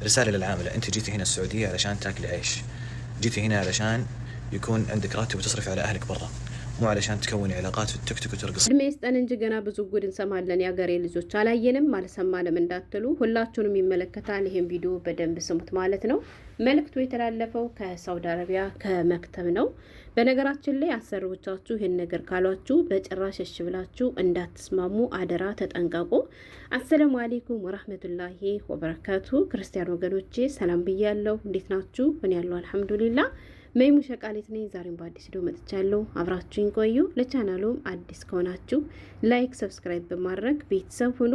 رسالة للعاملة، أنت جيتي هنا السعودية علشان تاكلي عيش، جيتي هنا علشان يكون عندك راتب وتصرفي على أهلك برا، مو علشان تكوني علاقات في التيك توك وترقص። እድሜ ይስጠን እንጂ ገና ብዙ ጉድ እንሰማለን። የአገሬ ልጆች አላየንም አልሰማንም እንዳትሉ ሁላችሁንም ይመለከታል። ይሄን ቪዲዮ በደንብ ስሙት ማለት ነው። መልእክቱ የተላለፈው ከሳውዲ አረቢያ ከመክተብ ነው። በነገራችን ላይ አሰሪዎቻችሁ ይሄን ነገር ካሏችሁ በጭራሽ እሺ ብላችሁ እንዳትስማሙ አደራ ተጠንቀቁ። አሰላሙ አለይኩም ወራህመቱላሂ ወበረካቱ። ክርስቲያን ወገኖቼ ሰላም ብያለሁ። እንዴት ናችሁ? እኔ ያለው አልሐምዱሊላህ መይሙ ሸቃሊት ነኝ። ዛሬም በአዲስ ቪዲዮ መጥቻለሁ። አብራችሁኝ ቆዩ። ለቻናሉም አዲስ ከሆናችሁ ላይክ፣ ሰብስክራይብ በማድረግ ቤተሰብ ሁኑ።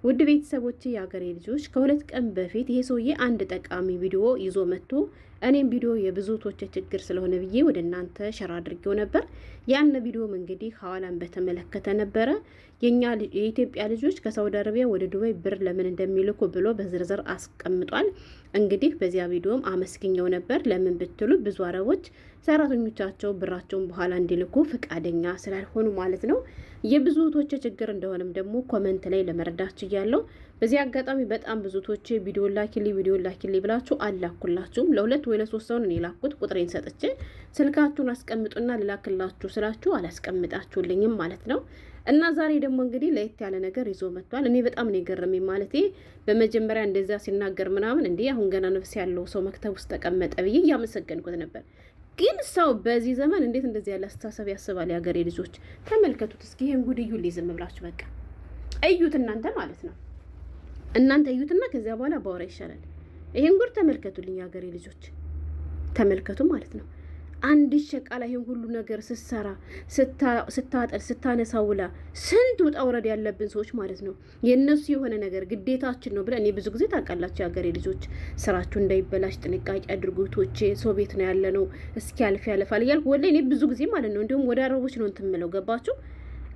ውድ ቤተሰቦች፣ የአገሬ ልጆች ከሁለት ቀን በፊት ይሄ ሰውዬ አንድ ጠቃሚ ቪዲዮ ይዞ መጥቶ እኔም ቪዲዮ የብዙቶች ችግር ስለሆነ ብዬ ወደ እናንተ ሸራ አድርጌው ነበር። ያን ቪዲዮም እንግዲህ ሐዋላን በተመለከተ ነበረ። የኢትዮጵያ ልጆች ከሳውዲ አረቢያ ወደ ዱባይ ብር ለምን እንደሚልኩ ብሎ በዝርዝር አስቀምጧል። እንግዲህ በዚያ ቪዲዮም አመስግኘው ነበር። ለምን ብትሉ ብዙ አረቦች ሰራተኞቻቸው ብራቸውን በኋላ እንዲልኩ ፍቃደኛ ስላልሆኑ ማለት ነው። የብዙቶች ችግር እንደሆነም ደግሞ ኮመንት ላይ ለመረዳት ችያለሁ። በዚህ አጋጣሚ በጣም ብዙቶች ቪዲዮ ላኪልኝ ብላችሁ አላኩላችሁም። ለሁለት ወይ ለሶስት ሰው ነው የላኩት። ቁጥሬን ሰጥቼ ስልካችሁን አስቀምጡና ልላክላችሁ ስላችሁ አላስቀምጣችሁልኝም ማለት ነው። እና ዛሬ ደግሞ እንግዲህ ለየት ያለ ነገር ይዞ መጥቷል። እኔ በጣም ነው የገረመኝ። ማለቴ በመጀመሪያ እንደዛ ሲናገር ምናምን እንዴ አሁን ገና ነፍስ ያለው ሰው መክተብ ውስጥ ተቀመጠ ብዬ እያመሰገንኩት ነበር። ግን ሰው በዚህ ዘመን እንዴት እንደዚህ ያለ አስተሳሰብ ያስባል? የሀገሬ ልጆች ተመልከቱት እስኪ ይሄን ጉድ እዩልኝ። ዝም ብላችሁ በቃ እዩት እናንተ ማለት ነው። እናንተ እዩትና ከዚያ በኋላ ባወራ ይሻላል። ይሄን ጉድ ተመልከቱልኝ የሀገሬ ልጆች ተመልከቱ ማለት ነው። አንድ ሸቃላ ይሄን ሁሉ ነገር ስትሰራ ስታጠል ስታነሳውላ ስንት ውጣ ውረድ ያለብን ሰዎች ማለት ነው። የነሱ የሆነ ነገር ግዴታችን ነው ብለን እኔ ብዙ ጊዜ ታውቃላችሁ የሀገሬ ልጆች ስራችሁ እንዳይበላሽ ጥንቃቄ አድርጉ። ቶቼ ሰው ቤት ነው ያለ ነው እስኪ ያልፍ ያለፋል እያልኩ ወላሂ እኔ ብዙ ጊዜ ማለት ነው እንዲሁም ወደ አረቦች ነው እንትን የምለው ገባችሁ።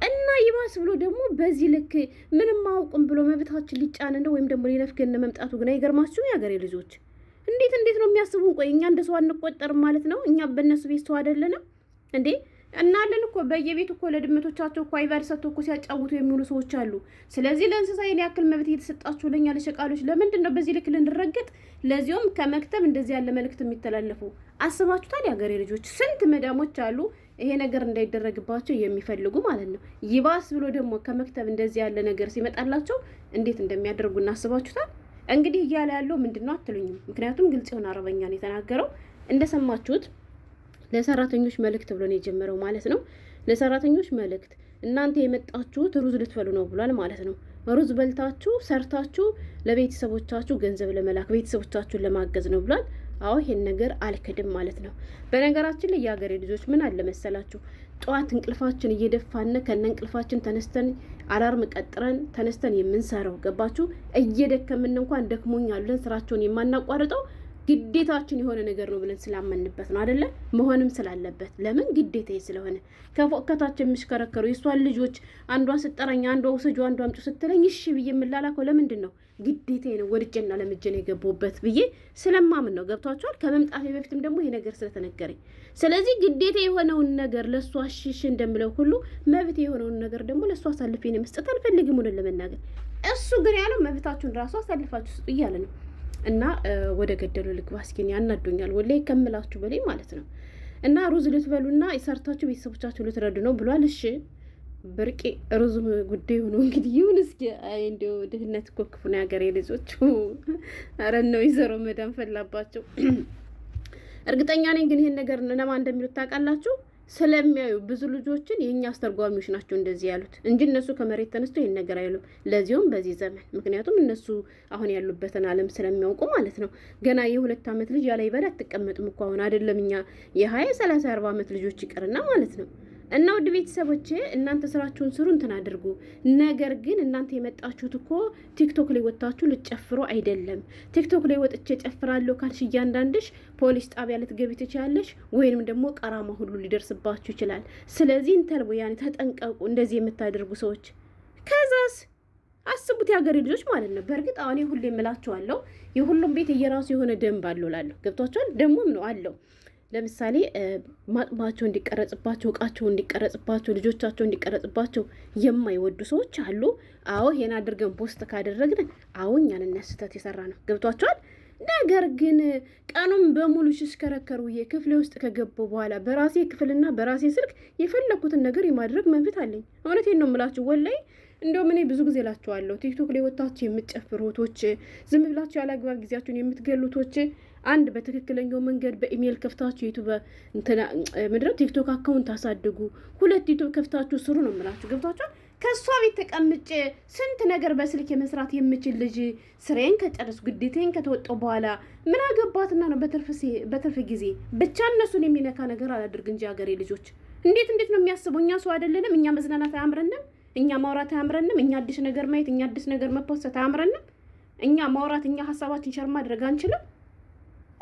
እና ይባስ ብሎ ደግሞ በዚህ ልክ ምንም አውቁም ብሎ መብታችን ሊጫን ነው ወይም ደግሞ ሊነፍገን መምጣቱ ግን አይገርማችሁም የሀገሬ ልጆች? እንዴት ነው የሚያስቡን? ቆይ እኛ እንደ ሰው አንቆጠርም ማለት ነው? እኛ በእነሱ ቤት ሰው አይደለንም እንዴ? እናለን እኮ በየቤቱ እኮ ለድመቶቻቸው እኮ አይቫር ሰጥቶ እኮ ሲያጫውቱ የሚውሉ ሰዎች አሉ። ስለዚህ ለእንስሳ የኔ ያክል መብት እየተሰጣችሁ ለኛ ለሸቃሎች ለምንድን ነው በዚህ ልክ ልንረገጥ? ለዚያውም ከመክተብ እንደዚህ ያለ መልእክት የሚተላለፉ አስባችሁታል? የሀገሬ ልጆች ስንት መዳሞች አሉ ይሄ ነገር እንዳይደረግባቸው የሚፈልጉ ማለት ነው። ይባስ ብሎ ደግሞ ከመክተብ እንደዚህ ያለ ነገር ሲመጣላቸው እንዴት እንደሚያደርጉ እናስባችሁታል? እንግዲህ እያለ ያለው ምንድነው አትሉኝም? ምክንያቱም ግልጽ የሆነ አረበኛ ነው የተናገረው። እንደሰማችሁት ለሰራተኞች መልእክት ብሎ ነው የጀመረው ማለት ነው። ለሰራተኞች መልእክት እናንተ የመጣችሁት ሩዝ ልትበሉ ነው ብሏል ማለት ነው። ሩዝ በልታችሁ ሰርታችሁ ለቤተሰቦቻችሁ ገንዘብ ለመላክ ቤተሰቦቻችሁን ለማገዝ ነው ብሏል። አዎ ይሄን ነገር አልክድም ማለት ነው። በነገራችን ላይ የሀገሬ ልጆች ምን አለ መሰላችሁ፣ ጠዋት እንቅልፋችን እየደፋን ከነ እንቅልፋችን ተነስተን አላርም ቀጥረን ተነስተን የምንሰራው ገባችሁ፣ እየደከምን እንኳን ደክሞኛል ብለን ስራቸውን የማናቋርጠው ግዴታችን የሆነ ነገር ነው ብለን ስላመንበት ነው አይደለ? መሆንም ስላለበት ለምን ግዴታዬ ስለሆነ ከፎከታችን የሚሽከረከሩ የሷን ልጆች አንዷ ስጠራኝ አንዷ ውሰጁ አንዷ አምጡ ስትለኝ እሺ ብዬ የምላላከው ለምንድን ነው? ግዴታዬ ነው ወድጄና ለምጄ ነው የገባሁበት ብዬ ስለማምን ነው። ገብቷቸዋል? ከመምጣቴ በፊትም ደግሞ ይሄ ነገር ስለተነገረኝ፣ ስለዚህ ግዴታ የሆነውን ነገር ለሷ እሺ እንደምለው ሁሉ መብት የሆነውን ነገር ደግሞ ለሷ አሳልፌ ነው መስጠት አልፈልግም ሆነ ለመናገር። እሱ ግን ያለው መብታችሁን ራሱ አሳልፋችሁ ስጡ እያለ ነው። እና ወደ ገደሉ ልግባ እስኪ ያናዶኛል ወላሂ ከምላችሁ በላይ ማለት ነው። እና ሩዝ ልትበሉና የሰርታችሁ ቤተሰቦቻችሁ ልትረዱ ነው ብሏል። እሺ ብርቄ ሩዝ ጉዳይ ሆኖ እንግዲህ ይሁን እስኪ። አይ እንደው ድህነት እኮ ክፉ ነው የሀገሬ ልጆች። ኧረ ነው ይዘሮ መዳን ፈላባቸው። እርግጠኛ ነኝ ግን ይሄን ነገር ለማን እንደሚሉት ታውቃላችሁ? ስለሚያዩ ብዙ ልጆችን የኛ አስተርጓሚዎች ናቸው እንደዚህ ያሉት እንጂ እነሱ ከመሬት ተነስቶ ይሄን ነገር አይሉም። ለዚሁም በዚህ ዘመን ምክንያቱም እነሱ አሁን ያሉበትን ዓለም ስለሚያውቁ ማለት ነው። ገና የ2 ዓመት ልጅ ያለ ይበላ አትቀመጥም እኮ አሁን አይደለም እኛ የ20 30 40 ዓመት ልጆች ይቀርና ማለት ነው። እና ውድ ቤተሰቦቼ እናንተ ስራችሁን ስሩ እንትን አድርጉ። ነገር ግን እናንተ የመጣችሁት እኮ ቲክቶክ ላይ ወጣችሁ ልትጨፍሩ አይደለም። ቲክቶክ ላይ ወጥቼ ጨፍራለሁ ካልሽ እያንዳንድሽ ፖሊስ ጣቢያ ልትገቢ ትችላለሽ፣ ወይንም ደግሞ ቀራማ ሁሉ ሊደርስባችሁ ይችላል። ስለዚህ እንተልቡ ያኔ ተጠንቀቁ እንደዚህ የምታደርጉ ሰዎች። ከዛስ አስቡት የሀገሬ ልጆች ማለት ነው። በእርግጥ አሁን ሁሌ እምላችኋለሁ የሁሉም ቤት የራሱ የሆነ ደንብ አለው እላለሁ። ገብቷችኋል? ደንቡም ነው አለው። ለምሳሌ ማጥባቸው እንዲቀረጽባቸው እቃቸው እንዲቀረጽባቸው ልጆቻቸው እንዲቀረጽባቸው የማይወዱ ሰዎች አሉ። አዎ ይሄን አድርገን ፖስት ካደረግን አዎ እኛን ስህተት የሰራ ነው። ገብቷቸዋል? ነገር ግን ቀኑን በሙሉ ሽሽከረከሩ ክፍሌ ውስጥ ከገባው በኋላ በራሴ ክፍልና በራሴ ስልክ የፈለኩትን ነገር የማድረግ መብት አለኝ። እውነቴን ነው የምላችሁ ወላሂ። እንደውም እኔ ብዙ ጊዜ እላችኋለሁ ቲክቶክ ላይ ወጣችሁ የምትጨፍሩ እህቶች፣ ዝም ብላችሁ ያለ አግባብ ጊዜያችሁን የምትገሉ እህቶች፣ አንድ በትክክለኛው መንገድ በኢሜል ከፍታችሁ ዩቲዩብ ምንድነው ቲክቶክ አካውንት አሳድጉ። 2 ዩቲዩብ ከፍታችሁ ስሩ ነው የምላችሁ። ገብታችኋል? ከሷ ቤት ተቀምጬ ስንት ነገር በስልክ የመስራት የምችል ልጅ ስሬን ከጨረስ ግዴታዬን ከተወጣው በኋላ ምን አገባትና ነው በትርፍ ጊዜ ብቻ እነሱን የሚነካ ነገር አላድርግ እንጂ ሀገሬ ልጆች እንዴት ነው የሚያስቡ? እኛ ሰው አይደለንም? እኛ መዝናናት አያምረንም? እኛ ማውራት አያምረንም? እኛ አዲስ ነገር ማየት፣ እኛ አዲስ ነገር መፖሰት አያምረንም? እኛ ማውራት፣ እኛ ሀሳባችን ሸር ማድረግ አንችልም?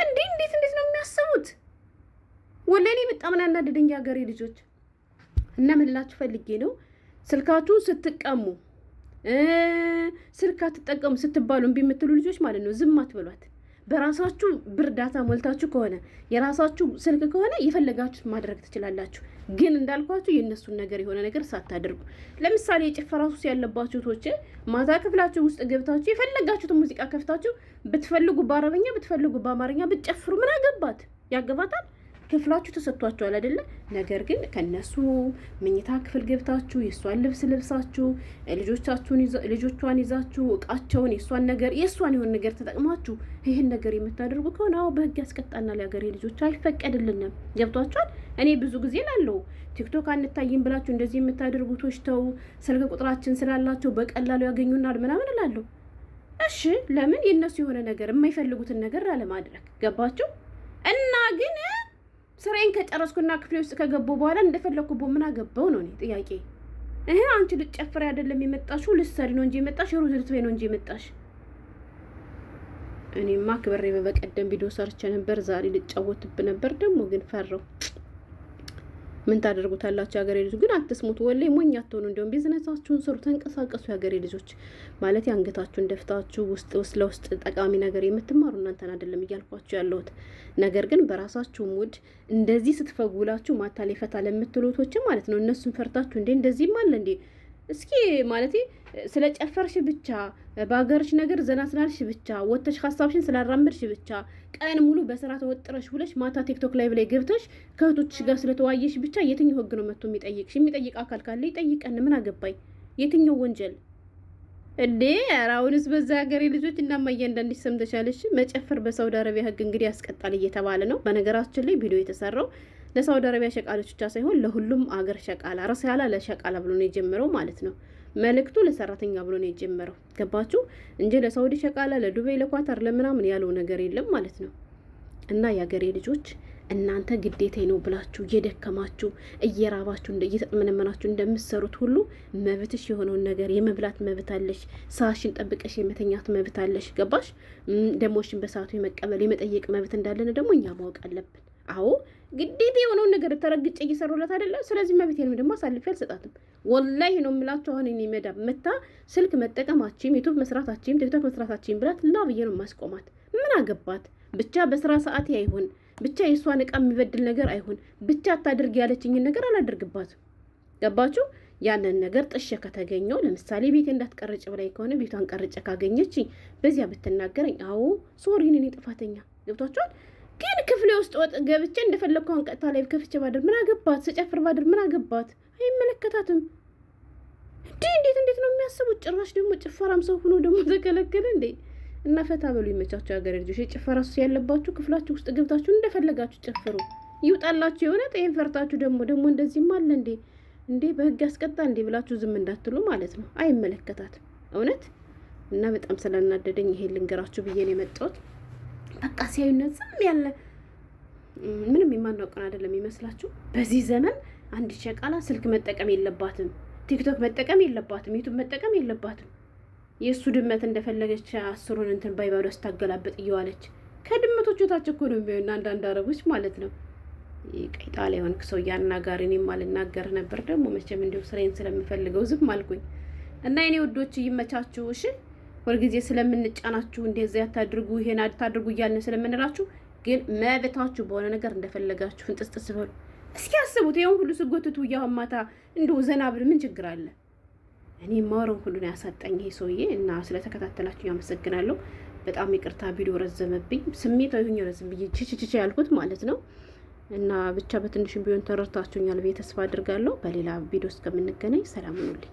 እንዴት ነው የሚያስቡት? ወላሂ እኔ በጣም ነው ያናደደኝ ሀገሬ ልጆች። እና ምን ልላችሁ ፈልጌ ነው ስልካችሁን ስትቀሙ ስልክ አትጠቀሙ ስትባሉ እምቢ የምትሉ ልጆች ማለት ነው ዝም አትበሏት። በራሳችሁ ብር ዳታ ሞልታችሁ ከሆነ የራሳችሁ ስልክ ከሆነ የፈለጋችሁት ማድረግ ትችላላችሁ። ግን እንዳልኳችሁ የእነሱን ነገር የሆነ ነገር ሳታደርጉ፣ ለምሳሌ የጭፈራ ሱስ ያለባችሁ ቶች ማታ ክፍላችሁ ውስጥ ገብታችሁ የፈለጋችሁትን ሙዚቃ ከፍታችሁ ብትፈልጉ በአረበኛ ብትፈልጉ በአማርኛ ብትጨፍሩ ምን አገባት? ያገባታል? ክፍላችሁ ተሰጥቷችኋል አይደለ? ነገር ግን ከነሱ መኝታ ክፍል ገብታችሁ የእሷን ልብስ ለብሳችሁ ልጆቿን ይዛችሁ እቃቸውን የእሷን የሆነ ነገር ተጠቅማችሁ ይህን ነገር የምታደርጉ ከሆነ አዎ በህግ ያስቀጣናል። የሀገሬ ልጆች አይፈቀድልንም። ገብቷችኋል? እኔ ብዙ ጊዜ ላለው ቲክቶክ አንታይም ብላችሁ እንደዚህ የምታደርጉቶች ተው፣ ስልክ ቁጥራችን ስላላቸው በቀላሉ ያገኙናል ምናምን እላለሁ። እሺ ለምን የእነሱ የሆነ ነገር የማይፈልጉትን ነገር ላለማድረግ ገባችሁ? እና ግን ስራዬን ከጨረስኩና ክፍሌ ውስጥ ከገቡ በኋላ እንደፈለኩ ምን አገባው ነው እኔ ጥያቄ። አንቺ ልትጨፍሪ አይደለም የመጣሽው፣ ልትሰሪ ነው እንጂ የመጣሽ፣ ሩዝ ልትበይ ነው እንጂ የመጣሽ። እኔማ ክብሬ በቀደም ቪዲዮ ሰርቼ ነበር፣ ዛሬ ልጫወትብ ነበር። ደግሞ ግን ፈራው። ምን ታደርጉታላችሁ የሀገሬ ልጆች? ግን አትስሙት፣ ወላሂ ሞኝ አትሆኑ። እንዲሁም ቢዝነሳችሁን ስሩ፣ ተንቀሳቀሱ የሀገሬ ልጆች። ማለት አንገታችሁን ደፍታችሁ ውስጥ ለውስጥ ጠቃሚ ነገር የምትማሩ እናንተን አይደለም እያልኳችሁ ያለሁት። ነገር ግን በራሳችሁ ሙድ እንደዚህ ስትፈጉላችሁ ማታ ላይ ፈታ ለምትሉቶችም ማለት ነው እነሱን ፈርታችሁ እንደዚህም አለ እንዴ እስኪ ማለት ስለ ጨፈርሽ ብቻ በሀገርሽ ነገር ዘና ስላልሽ ብቻ ወጥተሽ ሀሳብሽን ስላራመድሽ ብቻ ቀን ሙሉ በስራ ተወጥረሽ ውለሽ ማታ ቲክቶክ ላይ ብላይ ገብተሽ ከእህቶችሽ ጋር ስለተዋየሽ ብቻ የትኛው ህግ ነው መጥቶ የሚጠይቅሽ? የሚጠይቅ አካል ካለ ይጠይቀን። ምን አገባኝ? የትኛው ወንጀል እንዴ? አሁንስ በዛ ሀገሬ ልጆች እናማ እያንዳንድሽ ሰምተሻለሽ። መጨፈር በሳውዲ አረቢያ ህግ እንግዲህ ያስቀጣል እየተባለ ነው። በነገራችን ላይ ቪዲዮ የተሰራው ለሳውዲ አረቢያ ሸቃሎች ብቻ ሳይሆን ለሁሉም አገር ሸቃላ ራስ ያላ ለሸቃላ ብሎ ነው የጀመረው ማለት ነው። መልእክቱ ለሰራተኛ ብሎ ነው የጀመረው። ገባችሁ እንጂ ለሳውዲ ሸቃላ፣ ለዱባይ፣ ለኳታር ለምናምን ያለው ነገር የለም ማለት ነው። እና የሀገሬ ልጆች እናንተ ግዴታ ነው ብላችሁ እየደከማችሁ እየራባችሁ እየተመነመናችሁ እንደምትሰሩት ሁሉ መብትሽ የሆነውን ነገር የመብላት መብት አለሽ። ሰዓትሽን ጠብቀሽ የመተኛት መብት አለሽ። ገባሽ? ደሞሽን በሰዓቱ የመቀበል የመጠየቅ መብት እንዳለን ደግሞ እኛ ማወቅ አለብን። አዎ ግዴታ የሆነውን ነገር ተረግጬ እየሰሩለት አይደለም። ስለዚህ መብቴንም ደግሞ አሳልፌ አልሰጣትም። ወላሂ ነው የምላችሁ። አሁን እኔ መዳብ መታ ስልክ መጠቀማችም ዩቱብ መስራታችም ቲክቶክ መስራታችም ብላት ላ ብዬ ነው ማስቆማት። ምን አገባት? ብቻ በስራ ሰዓት አይሆን ብቻ የእሷን እቃ የሚበድል ነገር አይሆን ብቻ አታድርግ ያለችኝን ነገር አላደርግባትም። ገባችሁ? ያንን ነገር ጥሼ ከተገኘው ለምሳሌ ቤቴ እንዳትቀርጭ ብላይ ከሆነ ቤቷን ቀርጬ ካገኘች በዚያ ብትናገረኝ አዎ ሶሪ እኔ ጥፋተኛ። ገብቷችኋል? ግን ክፍሌ ውስጥ ወጥ ገብቼ እንደፈለግኩ አንቀጥታ ላይ ከፍቼ ባድር ምን አገባት? ስጨፍር ባድር ምን አገባት? አይመለከታትም። እንዴት ነው የሚያስቡት? ጭራሽ ደግሞ ጭፈራም ሰው ሆኖ ደግሞ ተከለከለ እንዴ? እና ፈታ በሉ ይመቻችሁ የሀገሬ ልጆች። የጭፈራ ሱስ ያለባችሁ ክፍላችሁ ውስጥ ገብታችሁ እንደፈለጋችሁ ጨፍሩ፣ ይውጣላችሁ። የሆነ ጤን ፈርታችሁ ደግሞ እንደዚህም አለ እንዴ በህግ ያስቀጣ እንዴ ብላችሁ ዝም እንዳትሉ ማለት ነው። አይመለከታትም እውነት። እና በጣም ስላናደደኝ ይሄ ልንገራችሁ ብዬ ነው የመጣሁት። በቃ ሲያዩነት ዝም ያለ ምንም የማናውቀን አይደለም ይመስላችሁ። በዚህ ዘመን አንድ ሸቃላ ስልክ መጠቀም የለባትም፣ ቲክቶክ መጠቀም የለባትም፣ ዩቱብ መጠቀም የለባትም። የእሱ ድመት እንደፈለገች 10ን እንትን ባይባዶ ስታገላበጥ እየዋለች ከድመቶቹ ታች እኮ ነው የሚሆን አንዳንድ አረቦች ማለት ነው። ቀይጣ ላይ ሆንክ ሰው ያናጋሪ። እኔም አልናገር ነበር ደግሞ መቼም እንዲሁ ስራዬን ስለምፈልገው ዝም አልኩኝ። እና የኔ ወዶች ይመቻችሁ እሺ። ሁልጊዜ ስለምንጫናችሁ እንደዚህ አታድርጉ ይሄን አታድርጉ እያልን ስለምንላችሁ ግን መብታችሁ በሆነ ነገር እንደፈለጋችሁ እንጥስጥስ በሉ። እስኪ አስቡት ይሄን ሁሉ ስጎትቱ ያማታ እንደው ዘና ብል ምን ችግር አለ? እኔ ማወራው ሁሉ ነው ያሳጣኝ ይሄ ሰውዬ። እና ስለተከታተላችሁ ያመሰግናለሁ። በጣም ይቅርታ ቪዲዮ ረዘመብኝ። ስሜታዊ ሆኜ ረዘም ብዬ ችችች ያልኩት ማለት ነው። እና ብቻ በትንሽም ቢሆን ተረድታችሁኛል ብዬ ተስፋ አድርጋለሁ። በሌላ ቪዲዮ እስከምንገናኝ ሰላም ሁኑልኝ።